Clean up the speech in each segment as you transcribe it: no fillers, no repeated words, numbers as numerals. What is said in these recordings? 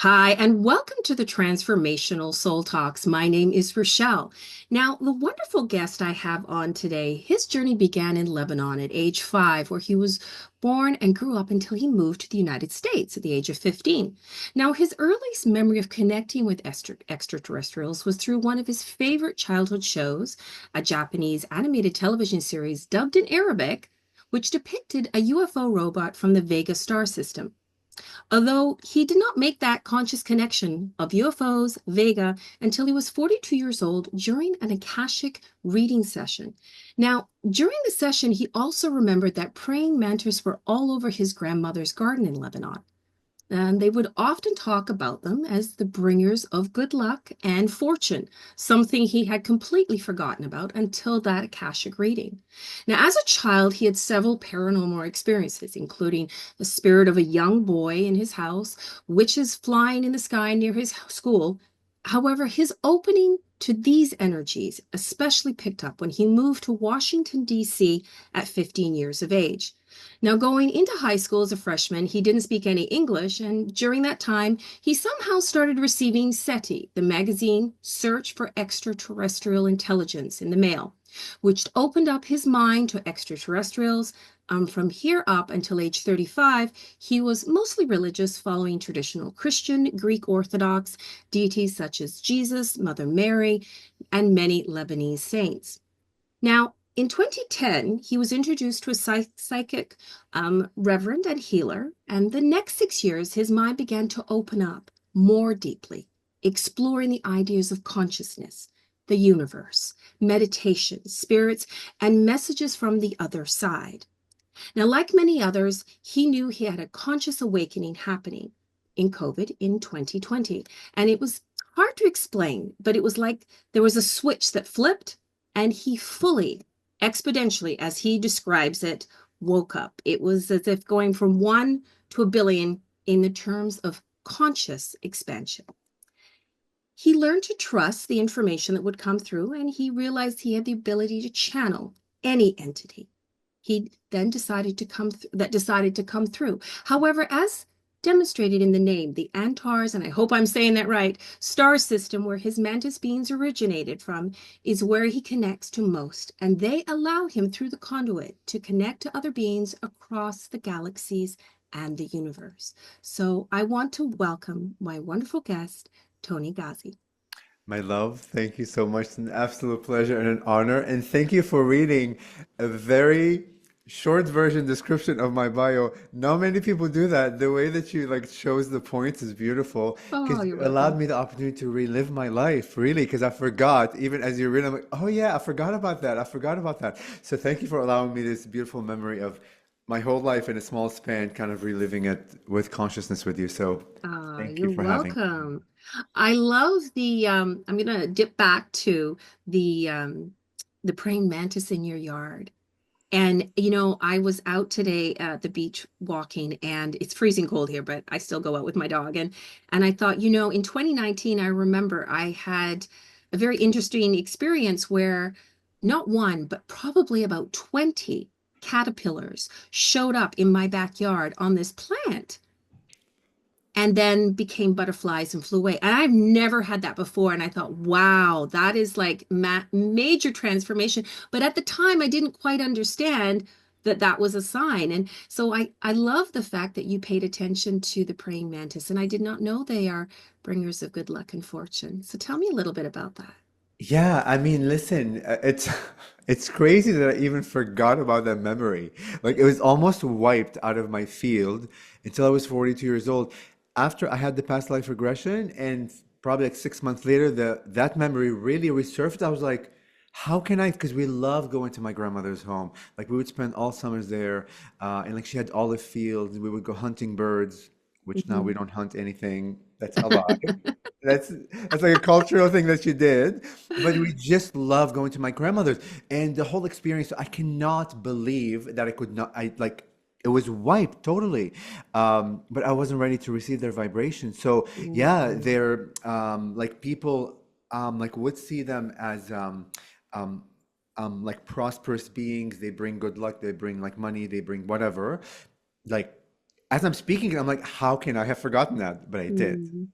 Hi, and welcome to the Transformational Soul Talks. My name is Rochelle. Now, the wonderful guest I have on today, his journey began in Lebanon at age 5, where he was born and grew up until he moved to the United States at the age of 15. Now, his earliest memory of connecting with extraterrestrials was through one of his favorite childhood shows, a Japanese animated television series dubbed in Arabic, which depicted a UFO robot from the Vega star system. Although he did not make that conscious connection of UFOs, Vega, until he was 42 years old during an Akashic reading session. Now, during the session, he also remembered that praying mantis were all over his grandmother's garden in Lebanon. And they would often talk about them as the bringers of good luck and fortune, something he had completely forgotten about until that Akashic reading. Now, as a child, he had several paranormal experiences, including the spirit of a young boy in his house, witches flying in the sky near his school. However, his opening to these energies especially picked up when he moved to Washington, D.C. at 15 years of age. Now, going into high school as a freshman, he didn't speak any English, and during that time, he somehow started receiving SETI, the magazine Search for Extraterrestrial Intelligence, in the mail, which opened up his mind to extraterrestrials. From here up until age 35, he was mostly religious, following traditional Christian, Greek Orthodox deities such as Jesus, Mother Mary, and many Lebanese saints. Now, in 2010, he was introduced to a psychic reverend and healer, and the next 6 years, his mind began to open up more deeply, exploring the ideas of consciousness, the universe, meditation, spirits, and messages from the other side. Now, like many others, he knew he had a conscious awakening happening in COVID in 2020, and it was hard to explain, but it was like there was a switch that flipped, and he fully exponentially, as he describes it, woke up. It was as if going from 1 to 1 billion in the terms of conscious expansion. He learned to trust the information that would come through, and he realized he had the ability to channel any entity. He then decided to come through. However, as demonstrated in the name, the Antares, and I hope I'm saying that right, star system where his Mantis Beings originated from, is where he connects to most, and they allow him through the conduit to connect to other beings across the galaxies and the universe. So I want to welcome my wonderful guest, Toni Ghazi. My love, thank you so much. It's an absolute pleasure and an honor. And thank you for reading a very short version description of my bio. Not many people do that. The way that you chose the points is beautiful Oh, because you're you allowed welcome. me the opportunity to relive my life, really, because I forgot. Even as you read, I'm like, oh yeah, I forgot about that. I forgot about that. So thank you for allowing me this beautiful memory of my whole life in a small span, kind of reliving it with consciousness with you. So thank you You're for having me. welcome. I love I'm gonna dip back to the praying mantis in your yard. And I was out today at the beach walking, and it's freezing cold here, but I still go out with my dog. And I thought, in 2019, I remember I had a very interesting experience where not one, but probably about 20 caterpillars showed up in my backyard on this plant and then became butterflies and flew away. And I've never had that before. And I thought, wow, that is like major transformation. But at the time, I didn't quite understand that that was a sign. And so I love the fact that you paid attention to the praying mantis. And I did not know they are bringers of good luck and fortune. So tell me a little bit about that. Yeah, I mean, listen, it's it's crazy that I even forgot about that memory. Like it was almost wiped out of my field until I was 42 years old. After I had the past life regression, and probably like 6 months later, that memory really resurfaced. I was like, how can I? Because we love going to my grandmother's home. Like we would spend all summers there, and like she had olive fields. We would go hunting birds, which now we Mhm. don't hunt anything that's alive. That's like a cultural thing that you did. But we just love going to my grandmother's and the whole experience. I cannot believe that I could not. I like it was wiped totally, but I wasn't ready to receive their vibration. So yeah, Mm. they're like people like would see them as um, like prosperous beings. They bring good luck. They bring like money. They bring whatever. Like as I'm speaking, I'm like, how can I have forgotten that? But I did. Mm,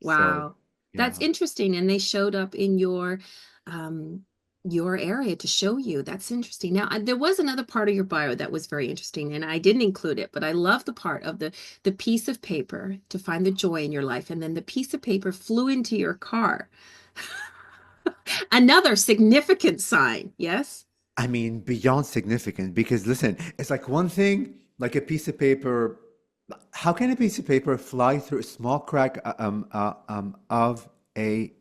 So, wow. That's yeah. interesting. And they showed up in um your area to show you. That's interesting. Now, there was another part of your bio that was very interesting, and I didn't include it, but I love the part of the piece of paper to find the joy in your life, and then the piece of paper flew into your car. Another significant sign, yes? I mean, beyond significant, because listen, it's like one thing, like a piece of paper. How can a piece of paper fly through a small crack of a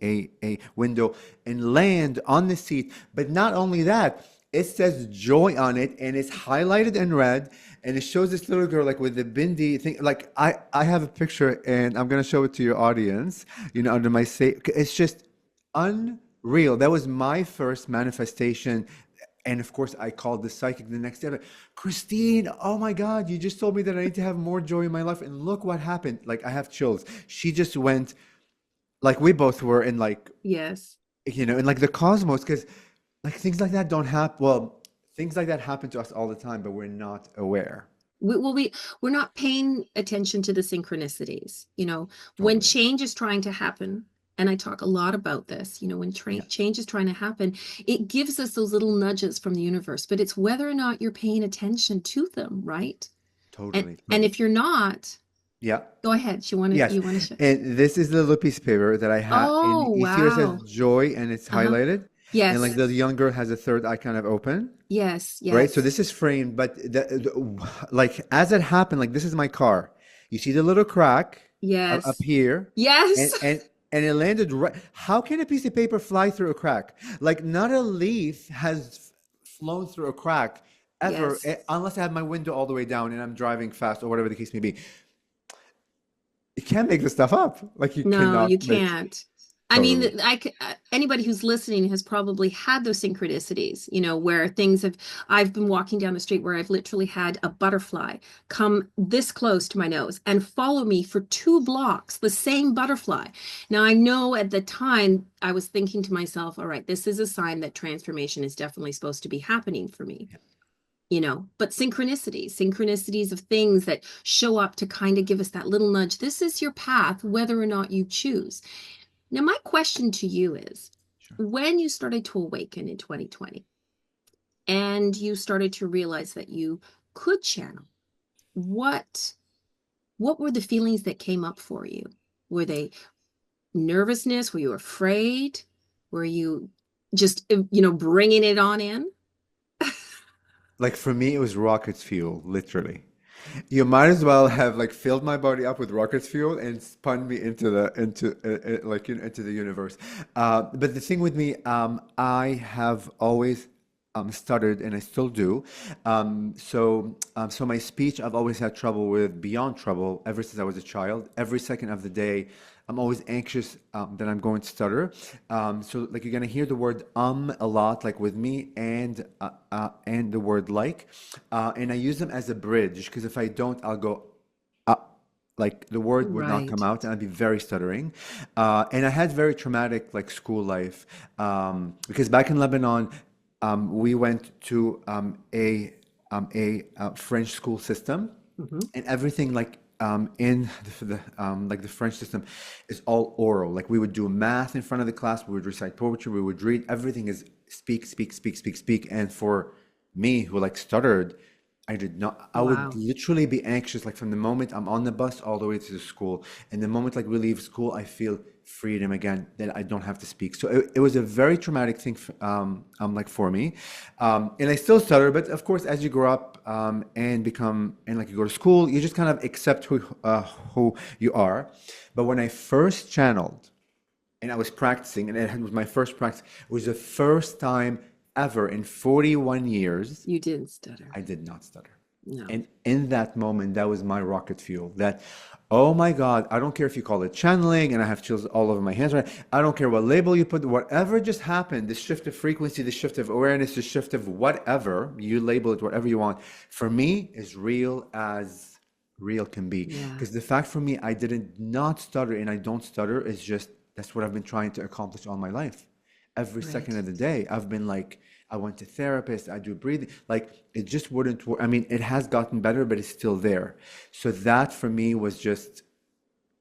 window and land on the seat? But not only that, it says joy on it and it's highlighted in red and it shows this little girl like with the bindi thing. Like I have a picture and I'm gonna show it to your audience, under my say. It's just unreal. That was my first manifestation. And of course, I called the psychic the next day. Like, Christine, oh my God, you just told me that I need to have more joy in my life. And look what happened. Like, I have chills. She just went, like, we both were in, like, Yes. in like the cosmos. Because, like, things like that don't happen. Well, things like that happen to us all the time, but we're not aware. We're not paying attention to the synchronicities. When Totally. change is trying to happen, and I talk a lot about this, when Yes, change is trying to happen, it gives us those little nudges from the universe, but it's whether or not you're paying attention to them, right? And totally, and totally. if you're not, Yeah. go ahead. You want to Yes, you want to share? and this is the little piece of paper that I have, and Oh, you see where it says wow. joy and it's Uh-huh. highlighted, and like Yes. the young girl has a third eye kind of open. Yes. Right? So Yes. this is framed, but like as it happened, like this is my car. You see the little crack up Yes. here, Yes. and and it landed right. How can a piece of paper fly through a crack? Like not a leaf has flown through a crack ever, Yes. unless I have my window all the way down and I'm driving fast or whatever the case may be. You can't make this stuff up. Like you No, cannot you make can't. I mean, totally. anybody who's listening has probably had those synchronicities, where things have, I've been walking down the street where I've literally had a butterfly come this close to my nose and follow me for 2 blocks, the same butterfly. Now, I know at the time I was thinking to myself, all right, this is a sign that transformation is definitely supposed to be happening for me. But synchronicities of things that show up to kind of give us that little nudge. This is your path, whether or not you choose. Now, my question to you is, Sure. when you started to awaken in 2020 and you started to realize that you could channel, what what were the feelings that came up for you? Were they nervousness? Were you afraid? Were you just, bringing it on in? Like for me, it was rockets fuel, literally. You might as well have like filled my body up with rocket fuel and spun me into the into the universe. But the thing with me, I have always stuttered, and I still do. So my speech, I've always had trouble with, beyond trouble, ever since I was a child. Every second of the day, I'm always anxious that I'm going to stutter. So like you're gonna hear the word a lot, like with me, and the word like, and I use them as a bridge because if I don't, I'll go uh, like the word would not come Right. out and I'd be very stuttering. And I had very traumatic like school life because back in Lebanon, we went to a French school system, Hmm. and everything like in like the French system is all oral. Like we would do math in front of the class, we would recite poetry, we would read. Everything is speak, speak, speak, speak, speak. And for me, who like stuttered, I did not. I would Wow. literally be anxious, like from the moment I'm on the bus all the way to the school, and the moment like we leave school, I feel freedom again. That I don't have to speak. So it was a very traumatic thing, like for me, and I still stutter. But of course, as you grow up and become and like you go to school, you just kind of accept who you are. But when I first channeled and I was practicing, and it was my first practice, it was the first time ever in 41 years You didn't stutter. I did not stutter. No. And in that moment, that was my rocket fuel. That, oh my God, I don't care if you call it channeling, and I have chills all over my hands right. I don't care what label you put, whatever just happened, the shift of frequency, the shift of awareness, the shift of whatever, you label it whatever you want, for me is real as real can be. Yeah. Because the fact for me, I didn't not stutter and I don't stutter is just, that's what I've been trying to accomplish all my life. Every second Right. of the day, I've been like, I went to therapists, I do breathing. Like it just wouldn't work. I mean, it has gotten better, but it's still there. So that for me was just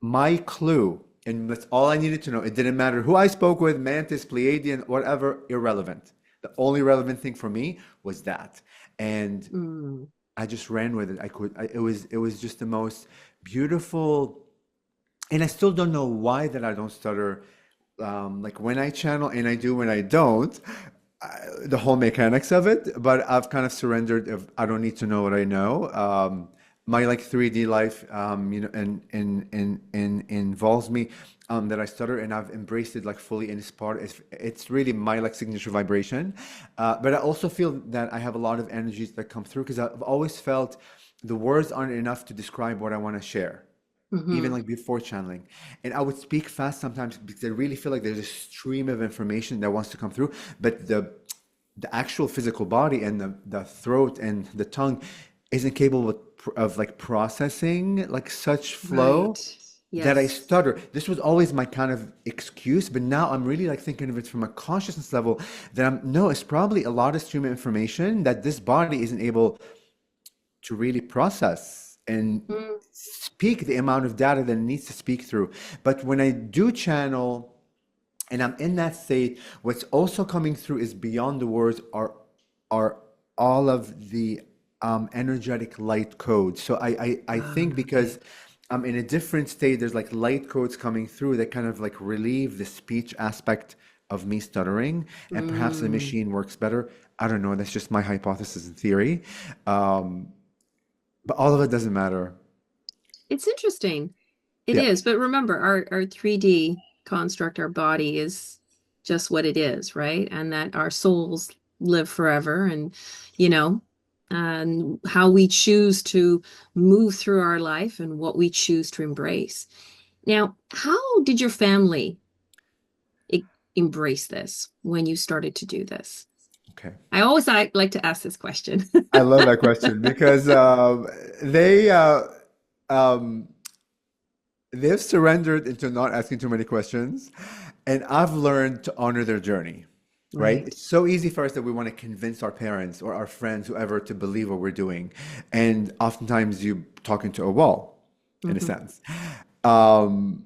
my clue. And that's all I needed to know. It didn't matter who I spoke with, Mantis, Pleiadian, whatever, irrelevant. The only relevant thing for me was that. And Mm. I just ran with it. It was just the most beautiful, and I still don't know why that I don't stutter. Like when I channel and I do when I don't, the whole mechanics of it. But I've kind of surrendered. If I don't need to know what I know. My like 3D life, and involves me that I stutter, and I've embraced it like fully. And it's part. It's really my like signature vibration. But I also feel that I have a lot of energies that come through because I've always felt the words aren't enough to describe what I want to share even Hmm. like before channeling. And I would speak fast sometimes because I really feel like there's a stream of information that wants to come through, but the actual physical body and the throat and the tongue isn't capable of like processing like such flow Right. that I Yes. stutter. This was always my kind of excuse, but now I'm really like thinking of it from a consciousness level that I'm no, it's probably a lot of stream of information that this body isn't able to really process and Mm. speak the amount of data that it needs to speak through. But when I do channel and I'm in that state, what's also coming through is beyond the words are all of the energetic light codes. So I think Ah, because okay. I'm in a different state, there's like light codes coming through that kind of like relieve the speech aspect of me stuttering, and perhaps the Mm. machine works better. I don't know. That's just my hypothesis and theory. Um, but all of it doesn't matter. It's interesting. It Yeah. is, but remember, our 3D construct, our body is just what it is, right? And that our souls live forever, you know, and how we choose to move through our life and what we choose to embrace. Now, how did your family e- embrace this when you started to do this? Okay. I always like to ask this question. I love that question because they um, they've surrendered into not asking too many questions, and I've learned to honor their journey. Right? Right. It's so easy for us that we want to convince our parents or our friends, whoever, to believe what we're doing, and oftentimes you talking to a wall, in a Hmm. sense. Um,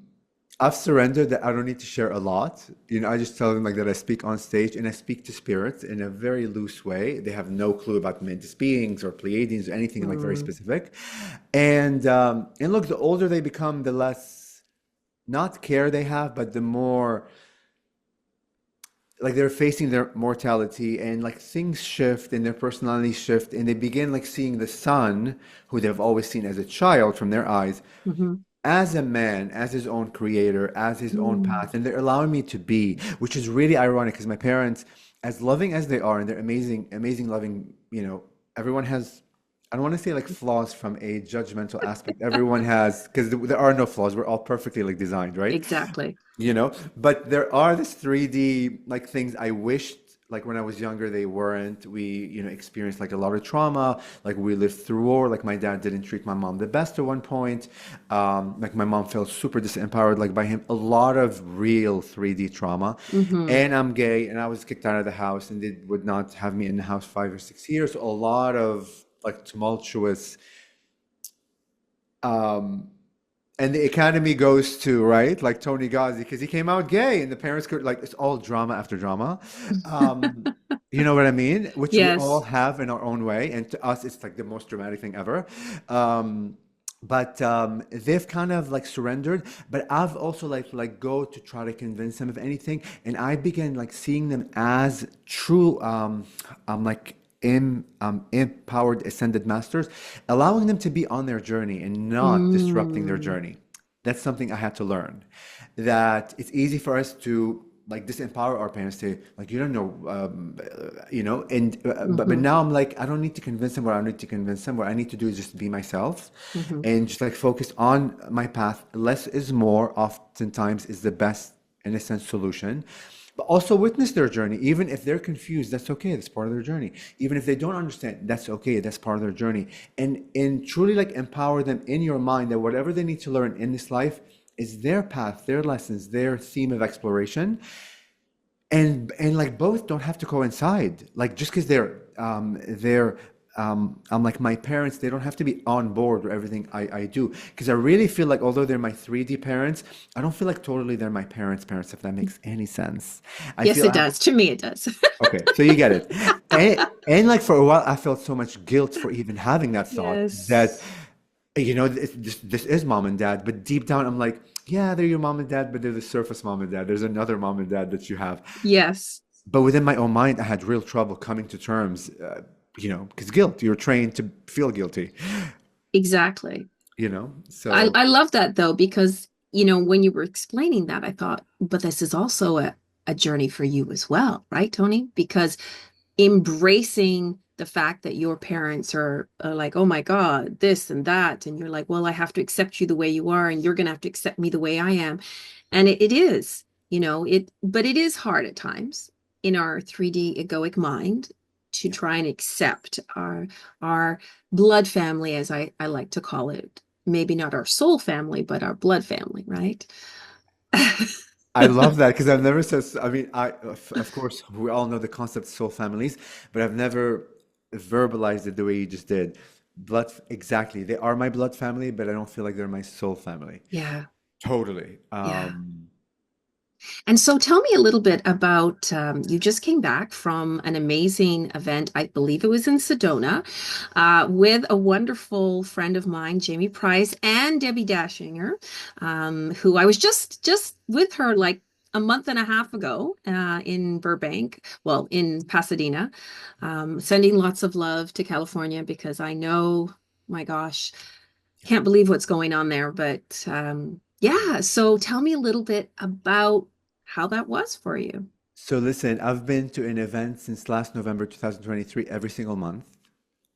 I've surrendered that I don't need to share a lot. I just tell them like that I speak on stage and I speak to spirits in a very loose way. They have no clue about Mantis beings or Pleiadians or anything like very Mm. specific. And look, the older they become, the less not care they have, but the more like they're facing their mortality and like things shift and their personalities shift and they begin like seeing the son who they've always seen as a child from their eyes Hmm. as a man, as his own creator, as his own Mm. path, and they're allowing me to be, which is really ironic because my parents, as loving as they are, and they're amazing, amazing, loving, everyone has, I don't want to say like flaws from a judgmental aspect. Everyone has, because there are no flaws. We're all perfectly like designed, right? Exactly. But there are this 3D like things I wished like when I was younger they weren't. We experienced like a lot of trauma, like we lived through war, like my dad didn't treat my mom the best at one point. Like my mom felt super disempowered like by him, a lot of real 3D trauma. Hmm. And I'm gay and I was kicked out of the house and they would not have me in the house 5 or 6 years. So a lot of like tumultuous um and the academy goes to, right, like Tony Ghazi, because he came out gay, and the parents could like it's all drama after drama. Um, you know what I mean? Which we all Yes. have in our own way, and to us, it's like the most dramatic thing ever. Um, but they've kind of like surrendered. But I've also like go to try to convince them of anything, and I began like seeing them as true, like empowered ascended masters, allowing them to be on their journey and not disrupting their Mm. journey. That's something I had to learn. That it's easy for us to like disempower our parents to like you don't know, and but Hmm. now I'm like I don't need to convince them what I need to convince them. What I need to do is just be myself, Hmm. and just like focus on my path. Less is more. Oftentimes is the best in a sense solution. But also witness their journey. Even if they're confused, that's okay. That's part of their journey. Even if they don't understand, that's okay. That's part of their journey. And truly like empower them in your mind that whatever they need to learn in this life is their path, their lessons, their theme of exploration. and like both don't have to coincide. Like just because they're I'm like my parents, they don't have to be on board with everything I do. Because I really feel like although they're my 3D parents, I don't feel like totally they're my parents, if that makes any sense. I Yes, feel it I have does. To me, it does. okay, so you get it. And like for a while I felt so much guilt for even having that thought that Yes. this is mom and dad, but deep down I'm like, yeah, they're your mom and dad, but they're the surface mom and dad. There's another mom and dad that you have. Yes, But within my own mind, I had real trouble coming to terms, because guilt, you're trained to feel guilty, exactly. So I love that though, because, when you were explaining that, I thought, but this is also a journey for you as well, right, Tony? Because embracing the fact that your parents are like, oh my God, this and that. And you're like, well, I have to accept you the way you are, and you're going to have to accept me the way I am. And it is, but it is hard at times in our 3D egoic mind to yeah. try and accept our blood family, as I like to call it. Maybe not our soul family, but our blood family, right? I love that because I've never said, I mean, of course, we all know the concept of soul families, but I've never verbalized it the way you just did. Exactly. They are my blood family, but I don't feel like they're my soul family. Yeah, Totally. yeah. And so tell me a little bit about you just came back from an amazing event. I believe it was in Sedona with a wonderful friend of mine, Jamie Price and Debbie Dashinger, who I was just with her like a month and a half ago in Burbank, well, in Pasadena, sending lots of love to California because I know, my gosh, can't believe what's going on there. But yeah, so tell me a little bit about how that was for you. So listen, I've been to an event since last November 2023 every single month.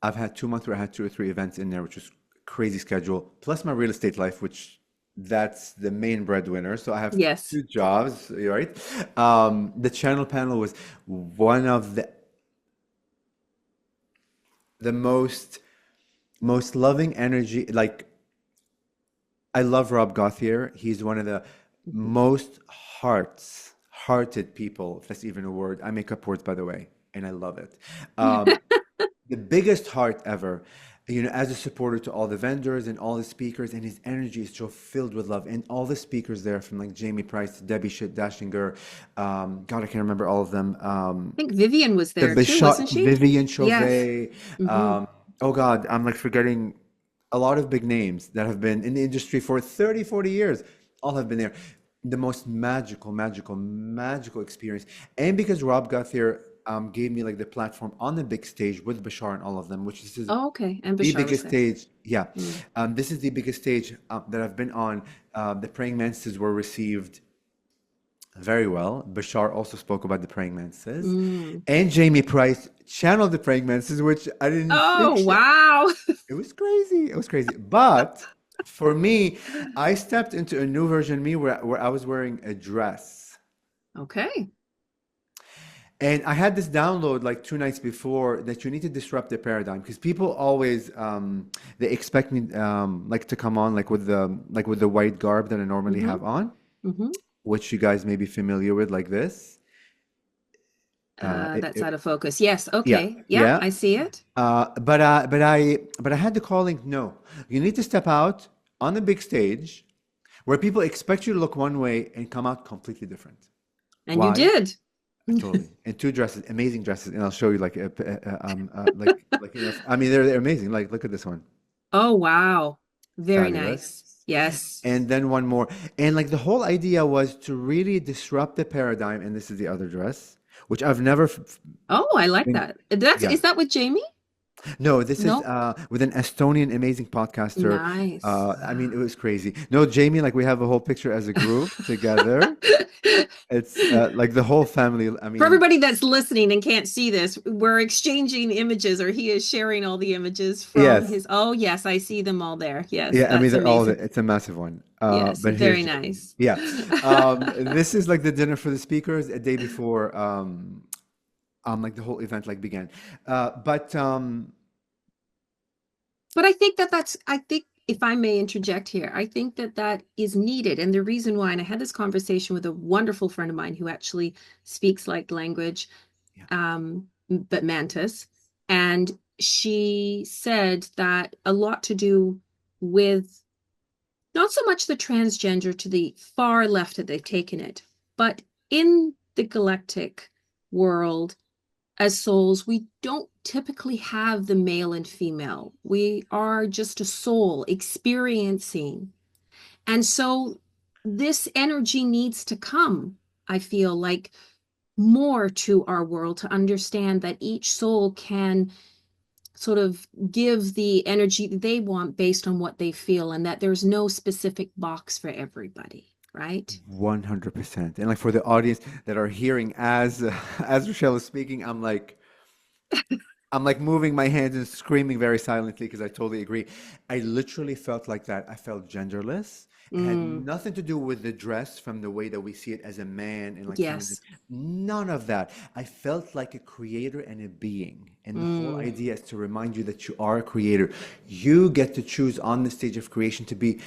I've had 2 months where I had 2 or 3 events in there, which was crazy schedule, plus my real estate life, which that's the main breadwinner. So I have Yes. 2 jobs, right? The channel panel was one of the most loving energy. Like I love Rob Gauthier. He's one of the Mhm. most hearted people, if that's even a word. I make up words, by the way, and I love it. Um, the biggest heart ever, as a supporter to all the vendors and all the speakers, and his energy is so filled with love. And all the speakers there, from like Jamie Price to Debbie Dashinger, God, I can't remember all of them. I think Vivian was The there too, Bishop, wasn't she? Vivian Yes. Chauvet. Hmm. Oh God, I'm like forgetting a lot of big names that have been in the industry for 30, 40 years. All have been there. The most magical experience. And because Rob Gauthier gave me like the platform on the big stage with Bashar and all of them, which this is Oh, okay. And the Bashar was biggest there. stage. Yeah, Mm. this is the biggest stage that I've been on. The praying mantises were received very well. Bashar also spoke about the praying mantises. Mm. And Jamie Price channeled the praying mantises, which I didn't think Oh, wow. it was crazy. It was crazy. But for me, I stepped into a new version of me where I was wearing a dress. Okay. And I had this download like 2 nights before that you need to disrupt the paradigm because people always they expect me like to come on like with the white garb that I normally Hmm. have on, Hmm. which you guys may be familiar with, like this. That's out of focus. Yes. Yeah, Okay. Yeah, yeah. I see it. But I had the calling. No, you need to step out on the big stage where people expect you to look one way and come out completely different. And you Why? did. Totally. And 2 dresses, amazing dresses, and I'll show you I mean they're amazing. Like look at this one, Oh, wow. Very fabulous. nice. Yes. And then one more, and like the whole idea was to really disrupt the paradigm. And this is the other dress, which I've never Oh, I like been. that. That's Yeah. is that with Jamie? No, this is No. with an Estonian amazing podcaster. Nice. I mean, it was crazy. No, Jamie, like we have a whole picture as a group together. It's like the whole family. I For mean, everybody that's listening and can't see this, we're exchanging images, or he is sharing all the images from yes, his. Oh, yes, I see them all there. Yes, yeah. I mean, that's they're all. amazing. It's a massive one. Yes, But very here's Jamie. nice. Yeah. This is like the dinner for the speakers a day before. Like the whole event like began. But But I think that I think if I may interject here, I think that that is needed. And the reason why, and I had this conversation with a wonderful friend of mine who actually speaks like language, Yeah. but Mantis. And she said that a lot to do with not so much the transgender to the far left that they've taken it, but in the galactic world, as souls, we don't typically have the male and female. We are just a soul experiencing. And so this energy needs to come, I feel like, more to our world to understand that each soul can sort of give the energy that they want based on what they feel, and that there's no specific box for everybody, right? 100%. And like for the audience that are hearing as as Rochelle is speaking, I'm like moving my hands and screaming very silently because I totally agree. I literally felt like that. I felt genderless. It had Mm, nothing to do with the dress from the way that we see it as a man and like feminine. yes. None of that. I felt like a creator and a being. And the whole Mm, idea is to remind you that you are a creator. You get to choose on the stage of creation to be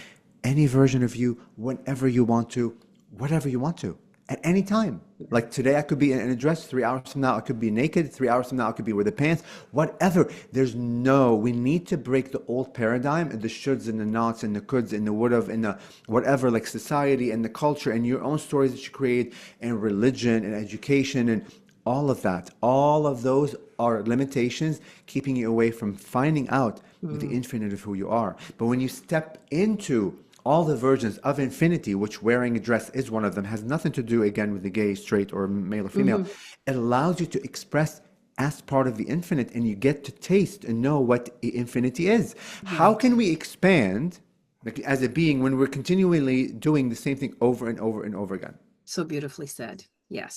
any version of you whenever you want to, whatever you want to, at any time. Like today, I could be in a dress. 3 hours from now, I could be naked. 3 hours from now, I could be with the pants. Whatever. We need to break the old paradigm and the shoulds and the nots and the coulds and the would have and the whatever, like society and the culture and your own stories that you create and religion and education and all of that. All of those are limitations keeping you away from finding out the mm, infinite of who you are. But when you step into all the versions of infinity, which wearing a dress is one of them, has nothing to do again with the gay, straight, or male or female. mhm, It allows you to express as part of the infinite, and you get to taste and know what infinity is. How right. can we expand like, as a being when we're continually doing the same thing over and over and over again? So beautifully said.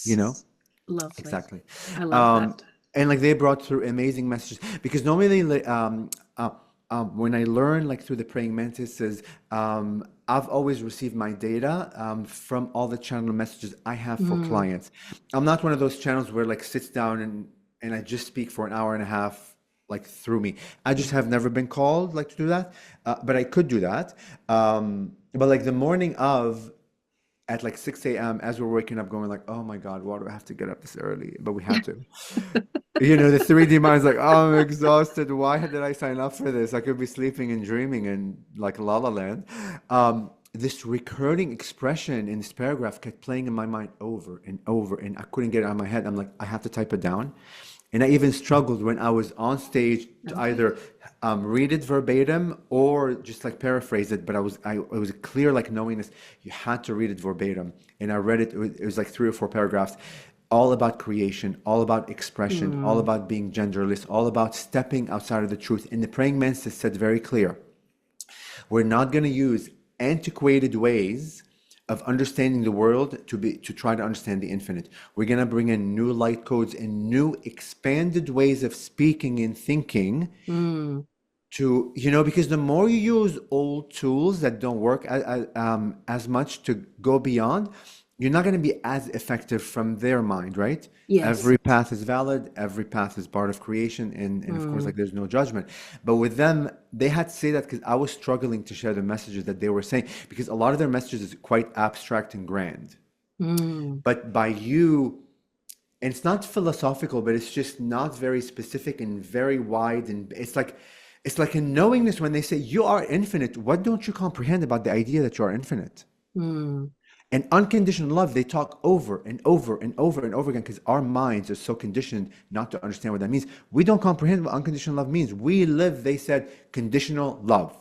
You Yes. know? Lovely. Exactly. I love Um, that. and like they brought through amazing messages because normally, when I learn like through the praying mantises, I've always received my data from all the channel messages I have for Mm, clients. I'm not one of those channels where like sits down and I just speak for an hour and a half like through me. I just yeah. have never been called like to do that, but I could do that. But like the morning of at like 6 a.m. as we're waking up, going like, "Oh my God, why do I have to get up this early?" But we had to. You know, the 3D mind's like, "Oh, I'm exhausted. Why did I sign up for this? I could be sleeping and dreaming in like La La Land." This recurring expression in this paragraph kept playing in my mind over and over, and I couldn't get it out of my head. I'm like, I have to type it down. And I even struggled when I was on stage to Okay. either read it verbatim or just like paraphrase it. But it was clear like knowing this, you had to read it verbatim. And I read it. It was like 3 or 4 paragraphs, all about creation, all about expression, all Mm, about being genderless, all about stepping outside of the truth. And the praying mantis said very clear, we're not going to use antiquated ways of understanding the world to try to understand the infinite. We're going to bring in new light codes and new expanded ways of speaking and thinking mm, to, because the more you use old tools that don't work as much to go beyond, you're not going to be as effective from their mind, right? yes. Every path is valid, every path is part of creation, and of course, like Mm, there's no judgment. But with them, they had to say that because I was struggling to share the messages that they were saying, because a lot of their messages is quite abstract and grand. mm, But by you, and it's not philosophical, but it's just not very specific and very wide. And it's like a knowingness when they say you are infinite. What don't you comprehend about the idea that you are infinite? mm, And unconditional love, they talk over and over and over and over again because our minds are so conditioned not to understand what that means. We don't comprehend what unconditional love means. We live, they said, conditional love.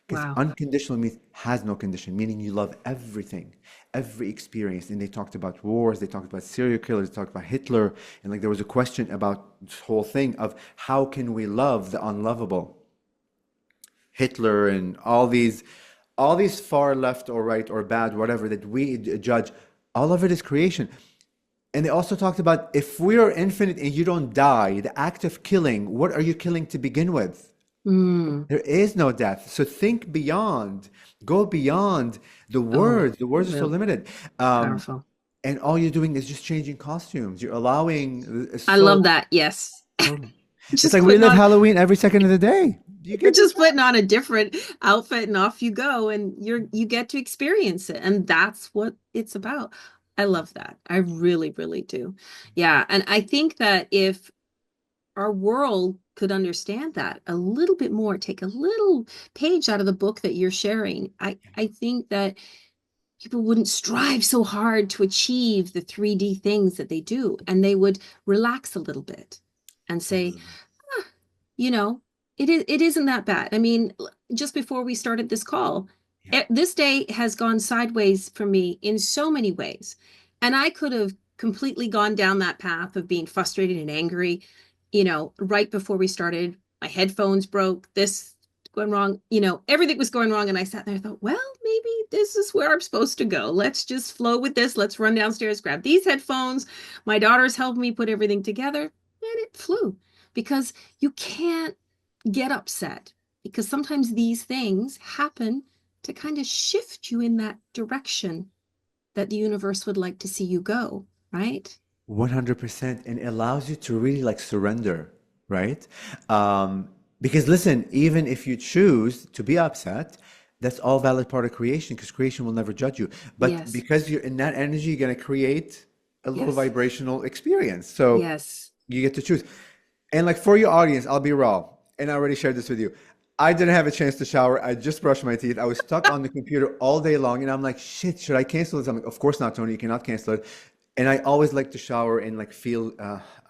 Because wow. unconditional means has no condition, meaning you love everything, every experience. And they talked about wars, they talked about serial killers, they talked about Hitler. And like there was a question about this whole thing of how can we love the unlovable? Hitler and all these far left or right or bad, whatever that we judge, all of it is creation. And they also talked about if we are infinite and you don't die, the act of killing, what are you killing to begin with? Mm, There is no death. So think beyond, go beyond the oh, words. The words are so real limited. Um, powerful. and all you're doing is just changing costumes. You're allowing a I love soul. that. Yes. Totally. It's Just like we putting live on Halloween every second of the day. You you're get this? just putting on a different outfit and off you go and you get to experience it. And that's what it's about. I love that. I really, really do. Yeah. And I think that if our world could understand that a little bit more, take a little page out of the book that you're sharing, I think that people wouldn't strive so hard to achieve the 3D things that they do, and they would relax a little bit and say, Totally. you know, it isn't that bad. I mean, just before we started this call, Yeah. this day has gone sideways for me in so many ways. And I could have completely gone down that path of being frustrated and angry, right before we started. My headphones broke, this going wrong, everything was going wrong. And I sat there and thought, well, maybe this is where I'm supposed to go. Let's just flow with this. Let's run downstairs, grab these headphones. My daughter's helped me put everything together, and it flew because you can't get upset because sometimes these things happen to kind of shift you in that direction that the universe would like to see you go, right? 100%. And it allows you to really like surrender, right? Because listen, even if you choose to be upset, that's all valid part of creation because creation will never judge you. But Yes, because you're in that energy, you're going to create a low yes, vibrational experience. So yes. you get to choose. And like for your audience, I'll be raw. And I already shared this with you. I didn't have a chance to shower. I just brushed my teeth. I was stuck on the computer all day long. And I'm like, shit, should I cancel this? I'm like, of course not, Tony. You cannot cancel it. And I always like to shower and like feel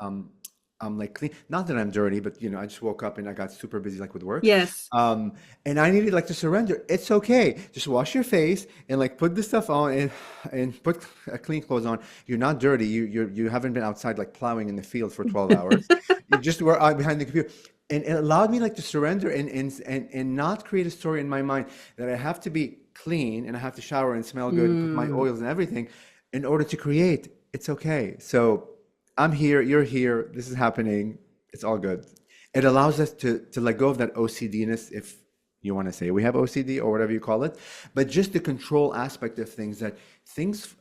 um I'm like clean. Not that I'm dirty, but I just woke up and I got super busy like with work. Yes. Um, and I needed like to surrender. It's okay. Just wash your face and like put this stuff on and put clean clothes on. You're not dirty. You haven't been outside like plowing in the field for 12 hours. You just were out behind the computer. And it allowed me like to surrender and not create a story in my mind that I have to be clean and I have to shower and smell good and put my Mm, oils and everything in order to create. It's okay. So I'm here, you're here, this is happening. It's all good. It allows us to let go of that OCD-ness, if you want to say we have OCD or whatever you call it, but just the control aspect of things that things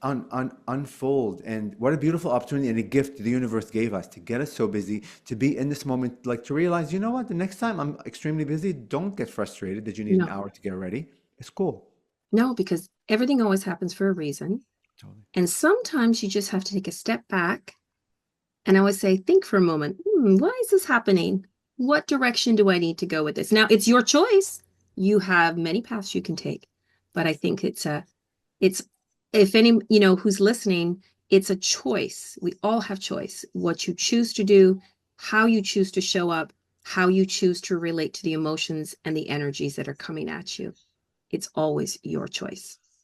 unfold. And what a beautiful opportunity and a gift the universe gave us to get us so busy, to be in this moment, like to realize, you know what, the next time I'm extremely busy, don't get frustrated that you need an no, hour to get ready. It's cool. no, because everything always happens for a reason. Totally. And sometimes you just have to take a step back. And I would say, think for a moment, why is this happening? What direction do I need to go with this? Now, it's your choice. You have many paths you can take, but I think it's, if any, who's listening, it's a choice. We all have choice. What you choose to do, how you choose to show up, how you choose to relate to the emotions and the energies that are coming at you. It's always your choice.